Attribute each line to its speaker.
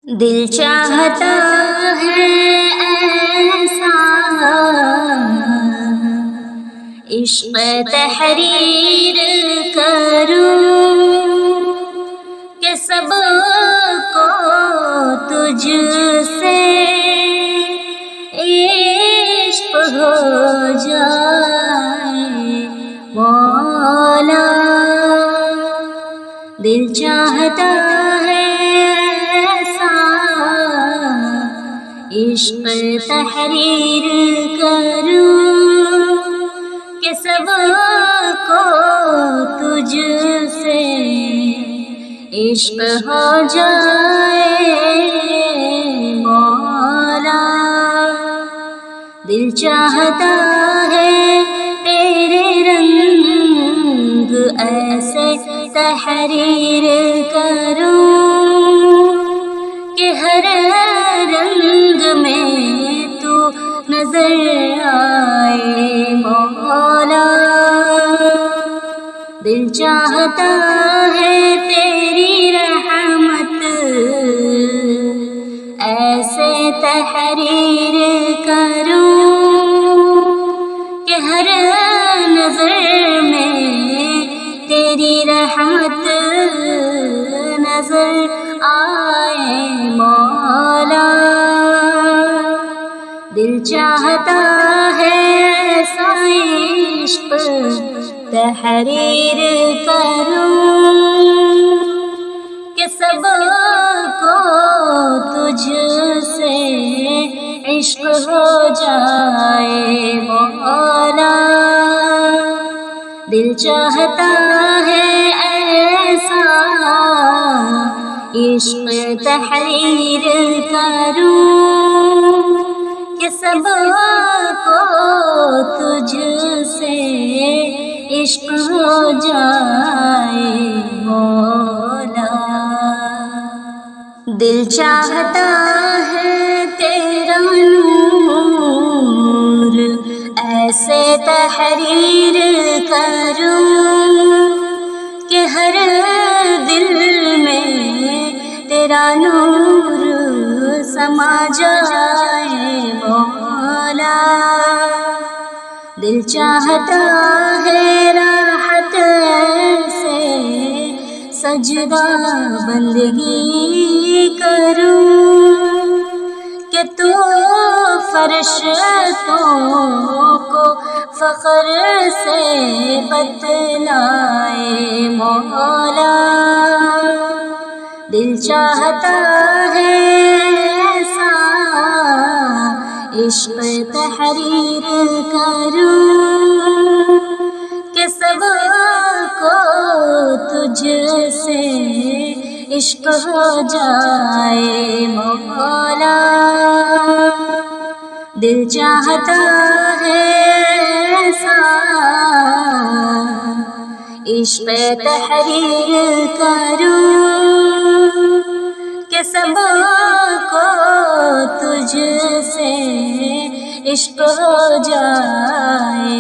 Speaker 1: دل چاہتا ہے ایسا عشق تحریر کروں کہ سب کو تجھ سے عشق ہو جائے مولا۔ دل چاہتا ہے ایسا عشق تحریر کروں کہ سب کو تجھ سے عشق ہو جائے مولا۔ دل چاہتا ہے تیرے رنگ ایسے تحریر کروں کہ ہر رنگ میں تو نظر آئے مولا۔ دل چاہتا ہے تیری رحمت ایسے تحریر کروں کہ ہر نظر میں تیری رحمت نظر آئے مولا۔ دل چاہتا ہے ایسا عشق تحریر کروں کہ سب کو تجھ سے عشق ہو جائے مولا۔ دل چاہتا ہے ایسا عشق تحریر کروں کہ سب کو تجھ سے عشق ہو جائے مولا۔ دل چاہتا ہے تیرا نور ایسے تحریر کروں کہ ہر دل میں تیرا نور سما جائے مولا۔ دل چاہتا ہے راحت سے سجدہ بندگی کروں کہ تو فرشتوں کو فخر سے بتلائے مولا۔ دل چاہتا ہے ایسا عشق تحریر کروں کہ سب کو تجھ سے عشق ہو جائے مولا۔ دل چاہتا ہے ایسا عشق تحریر کروں کہ سب کو تجھ سے عشق ہو جائے